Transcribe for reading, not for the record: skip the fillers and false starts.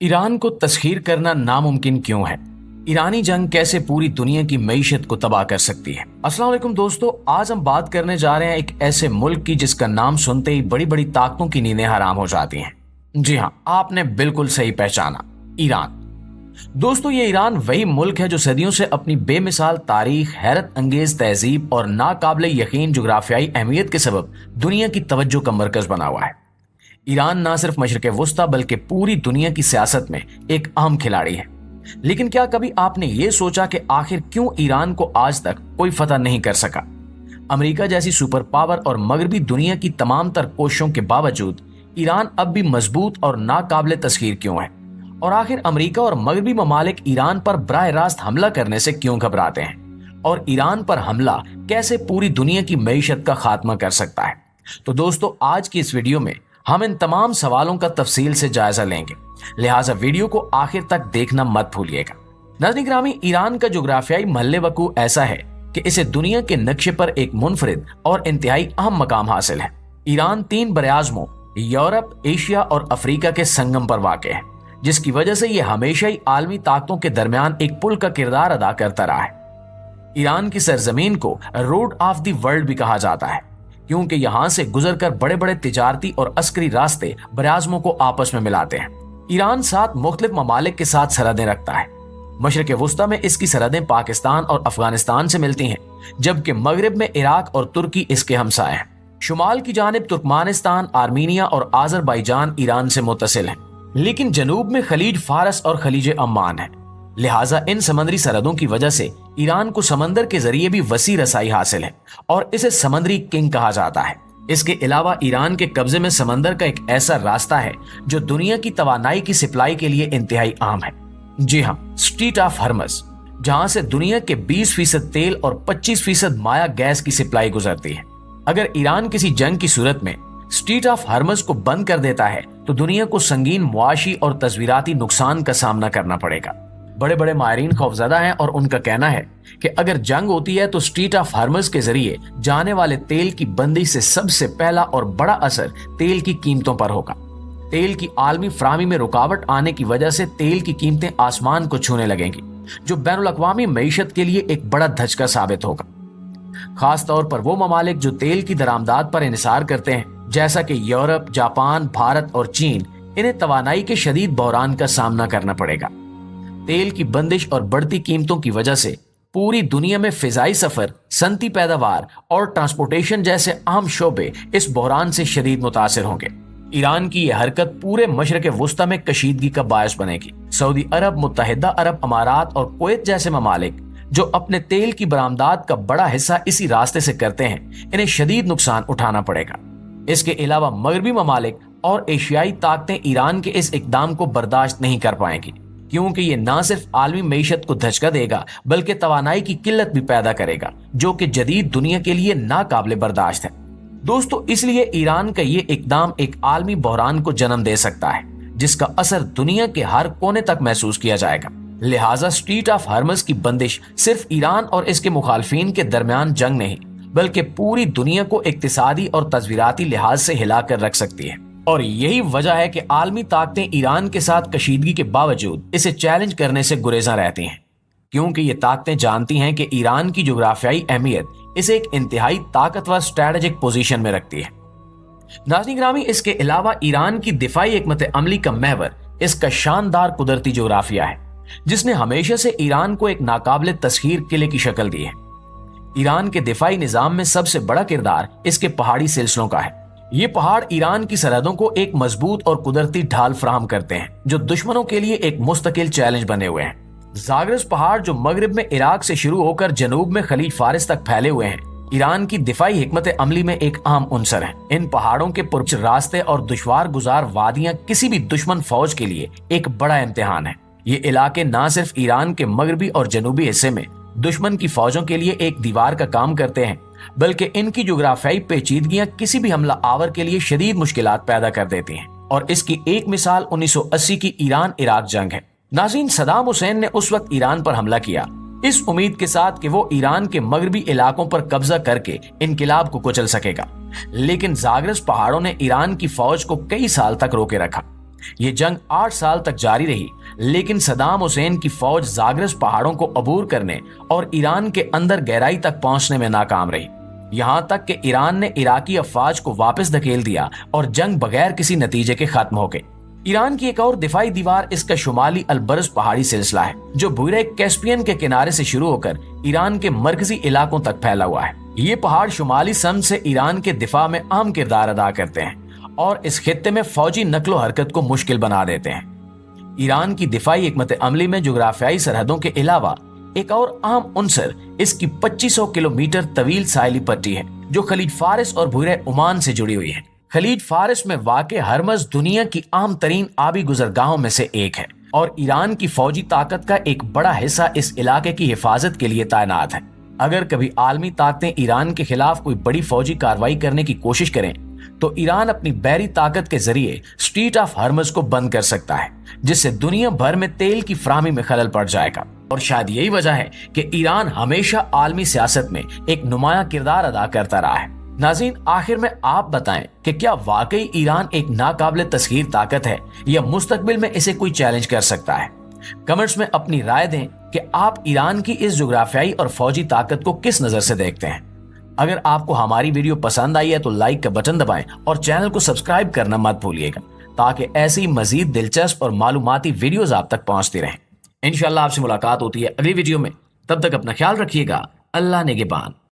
Iran को तस्खीर करना नामुमकिन क्यों है? ईरानी जंग कैसे पूरी दुनिया की मईशत को तबाह कर सकती है? अस्सलाम वालेकुम दोस्तों, आज हम बात करने जा रहे हैं एक ऐसे मुल्क की जिसका नाम सुनते ही बड़ी बड़ी ताकतों की नींदें हराम हो जाती हैं। जी हाँ, आपने बिल्कुल सही पहचाना, ईरान। दोस्तों, ये ईरान वही मुल्क है जो सदियों से अपनी बेमिसाल तारीख, हैरत अंगेज तहजीब और नाकाबिले यकीन जुग्राफियाई अहमियत के सबब दुनिया की तवज्जो का मरकज बना हुआ है। ईरान ना सिर्फ मशरिक वुस्ता बल्कि पूरी दुनिया की सियासत में एक अहम खिलाड़ी है। लेकिन क्या कभी आपने ये सोचा कि आखिर क्यों ईरान को आज तक कोई फतह नहीं कर सका? अमेरिका जैसी सुपर पावर और मगरबी दुनिया की तमाम तर कोशिशों के बावजूद ईरान अब भी मजबूत और नाकाबिले तस्खीर क्यों है? और आखिर अमेरिका और मगरबी ममालिक ईरान पर बराह रास्त हमला करने से क्यों घबराते हैं? और ईरान पर हमला कैसे पूरी दुनिया की मईशत का खात्मा कर सकता है? तो दोस्तों, आज की इस वीडियो में हम इन तमाम सवालों का तफसील से जायजा लेंगे, लिहाजा वीडियो को आखिर तक देखना मत भूलिएगा। नाज़रीन ग्रामी, ईरान का जोग्राफियाई महल्ले वकू ऐसा है कि इसे दुनिया के नक्शे पर एक मुनफरिद और इंतहाई अहम मकाम हासिल है। ईरान 3 बरआज़मों यूरोप, एशिया और अफ्रीका के संगम पर वाक़ है, जिसकी वजह से यह हमेशा ही आलमी ताकतों के दरमियान एक पुल का किरदार अदा करता रहा है। ईरान की सरजमीन को रोड ऑफ द वर्ल्ड भी कहा जाता है, क्योंकि यहाँ से गुजरकर बड़े बड़े तिजारती और अस्करी रास्ते बरआज़मों को आपस में मिलाते हैं। ईरान 7 मुख्तलिफ ममालिक के साथ सरहदें रखता है। मशरिक वुस्ता में इसकी सरहदें पाकिस्तान और अफगानिस्तान से मिलती हैं, जबकि मगरिब में इराक और तुर्की इसके हमसाए हैं। शुमाल की जानिब तुर्कमानिस्तान, आर्मीनिया और आज़रबाईजान ईरान से मुत्तसिल हैं, लेकिन जनूब में खलीज फारस और खलीज अम्मान है। लिहाजा इन समंदरी सरहदों की वजह से ईरान को समंदर के जरिए भी वसी रसाई हासिल है और इसे समंदरी किंग कहा जाता है। इसके अलावा ईरान के कब्जे में समंदर का एक ऐसा रास्ता है जो दुनिया की तवानाई की सप्लाई के लिए इंतहाई अहम है। जी हाँ, स्ट्रेट ऑफ हॉर्मज़, जहां से दुनिया के 20% तेल और 25% माया गैस की सप्लाई गुजरती है। अगर ईरान किसी जंग की सूरत में स्ट्रेट ऑफ हॉर्मज़ को बंद कर देता है तो दुनिया को संगीन मुआशी और तस्वीराती नुकसान का सामना करना पड़ेगा। बड़े बड़े माहिरीन खौफजदा हैं और उनका कहना है कि अगर जंग होती है तो स्ट्रेट ऑफ हॉर्मज़ के जरिए जाने वाले तेल की बंदी से सबसे पहला और बड़ा असर तेल की कीमतों पर होगा। तेल की आलमी फराहमी में रुकावट आने की वजह से तेल की कीमतें आसमान को छूने लगेंगी, जो बैनुल अक़वामी मईशत के लिए एक बड़ा धचका साबित होगा। खास तौर पर वो ममालिक जो तेल की दरामदाद पर इन्हिसार करते हैं, जैसा कि यूरोप, जापान, भारत और चीन, इन्हें तवानाई के शदीद बहरान का सामना करना पड़ेगा। तेल की बंदिश और बढ़ती कीमतों की वजह से पूरी दुनिया में फिजाई सफर, सनती पैदावार और ट्रांसपोर्टेशन जैसे अहम शोबे इस बहरान से शदीद मुतासिर होंगे। ईरान की यह हरकत पूरे मशरिक वुस्ता में कशीदगी का बायस बनेगी। सऊदी अरब, मुत्तहिदा अरब अमारात और कुवैत जैसे ममालिक जो अपने तेल की बरामदात का बड़ा हिस्सा इसी रास्ते से करते हैं, इन्हें शदीद नुकसान उठाना पड़ेगा। इसके अलावा मगरबी ममालिक और एशियाई ताकतें ईरान के इस इकदाम को बर्दाश्त नहीं कर पाएंगी, क्योंकि ये ना सिर्फ आलमी मईशत को धचका देगा बल्कि तवानाई की किल्लत भी पैदा करेगा, जो कि जदीद दुनिया के लिए नाकाबिले बर्दाश्त है। दोस्तों, इसलिए ईरान का ये इकदाम एक आलमी बहरान को जन्म दे सकता है, जिसका असर दुनिया के हर कोने तक महसूस किया जाएगा। लिहाजा स्ट्रेट ऑफ हॉर्मज़ की बंदिश सिर्फ ईरान और इसके मुखालफिन के दरमियान जंग नहीं, बल्कि पूरी दुनिया को इक्तिसादी और तस्वीराती लिहाज से हिलाकर रख सकती है। और यही वजह है कि आलमी ताकतें ईरान के साथ कशीदगी के बावजूद इसे चैलेंज करने से गुरेजा रहती हैं, क्योंकि ये ताकतें जानती हैं कि ईरान की जोग्राफियाई अहमियत इसे एक इंतहाई ताकतवर स्ट्रेटेजिक पोजीशन में रखती है। नाज़रीन ग्रामी, इसके अलावा ईरान की दिफाई हिकमत अमली का महवर इसका शानदार कुदरती जोग्राफिया है, जिसने हमेशा से ईरान को एक नाकाबिले तस्खीर किले की शक्ल दी है। ईरान के दिफाई निजाम में सबसे बड़ा किरदार इसके पहाड़ी सिलसिलों का है। ये पहाड़ ईरान की सरहदों को एक मजबूत और कुदरती ढाल फराहम करते हैं, जो दुश्मनों के लिए एक मुस्तकिल चैलेंज बने हुए हैं। ज़ाग्रस पहाड़, जो मगरिब में इराक से शुरू होकर जनूब में खलीज फारिस तक फैले हुए हैं, ईरान की दिफाई हिकमत अमली में एक अहम उनसर है। इन पहाड़ों के पुरच रास्ते और दुश्वार गुजार वादियां किसी भी दुश्मन फौज के लिए एक बड़ा इम्तिहान है। ये इलाके न सिर्फ ईरान के मगरबी और जनूबी हिस्से में दुश्मन की फौजों के लिए एक दीवार का काम करते हैं, बल्कि इनकी जोग्राफियाई पेचीदगियां किसी भी हमला आवर के लिए शदीद मुश्किलात पैदा कर देती हैं। और इसकी एक मिसाल 1980 की ईरान इराक जंग है। नाज़रीन, सदाम हुसैन ने उस वक्त ईरान पर हमला किया, इस उम्मीद के साथ कि वो ईरान के मगरबी इलाकों पर कब्जा करके इनकिलाब को कुचल सकेगा, लेकिन ज़ाग्रस पहाड़ों ने ईरान की फौज को कई साल तक रोके रखा। یہ جنگ 8 سال تک جاری رہی، لیکن صدام حسین کی فوج زاگرس پہاڑوں کو عبور کرنے اور ایران کے اندر گہرائی تک پہنچنے میں ناکام رہی، یہاں تک کہ ایران نے عراقی افواج کو واپس دھکیل دیا اور جنگ بغیر کسی نتیجے کے ختم ہو گئی۔ ایران کی ایک اور دفاعی دیوار اس کا شمالی البرز پہاڑی سلسلہ ہے، جو بحیرہ کیسپیئن کے کنارے سے شروع ہو کر ایران کے مرکزی علاقوں تک پھیلا ہوا ہے۔ یہ پہاڑ شمالی سمت سے ایران کے دفاع میں اہم کردار ادا کرتے ہیں اور اس خطے میں فوجی نقل و حرکت کو مشکل بنا دیتے ہیں۔ ایران کی دفاعی حکمت عملی میں جغرافیائی سرحدوں کے علاوہ ایک اور اہم عنصر اس کی 2500 کلومیٹر طویل ساحلی پٹی ہے، جو خلیج فارس اور بحیرہ عمان سے جڑی ہوئی ہے۔ خلیج فارس میں واقع ہرمز دنیا کی اہم ترین آبی گزرگاہوں میں سے ایک ہے اور ایران کی فوجی طاقت کا ایک بڑا حصہ اس علاقے کی حفاظت کے لیے تعینات ہے۔ اگر کبھی عالمی طاقتیں ایران کے خلاف کوئی بڑی فوجی کارروائی کرنے کی کوشش کریں تو ایران اپنی بحری طاقت کے ذریعے اسٹریٹ آف ہرمز کو بند کر سکتا ہے، جس سے دنیا بھر میں تیل کی فراہمی میں خلل پڑ جائے گا۔ اور شاید یہی وجہ ہے کہ ایران ہمیشہ عالمی سیاست میں ایک نمایاں کردار ادا کرتا رہا ہے۔ ناظرین، آخر میں آپ بتائیں کہ کیا واقعی ایران ایک ناقابل تسخیر طاقت ہے یا مستقبل میں اسے کوئی چیلنج کر سکتا ہے؟ کمنٹس میں اپنی رائے دیں کہ آپ ایران کی اس جغرافیائی اور فوجی طاقت کو کس نظر سے دیکھتے ہیں۔ اگر آپ کو ہماری ویڈیو پسند آئی ہے تو لائک کا بٹن دبائیں اور چینل کو سبسکرائب کرنا مت بھولیے گا، تاکہ ایسی مزید دلچسپ اور معلوماتی ویڈیوز آپ تک پہنچتی رہیں۔ انشاءاللہ آپ سے ملاقات ہوتی ہے اگلی ویڈیو میں، تب تک اپنا خیال رکھیے گا۔ اللہ نگہبان۔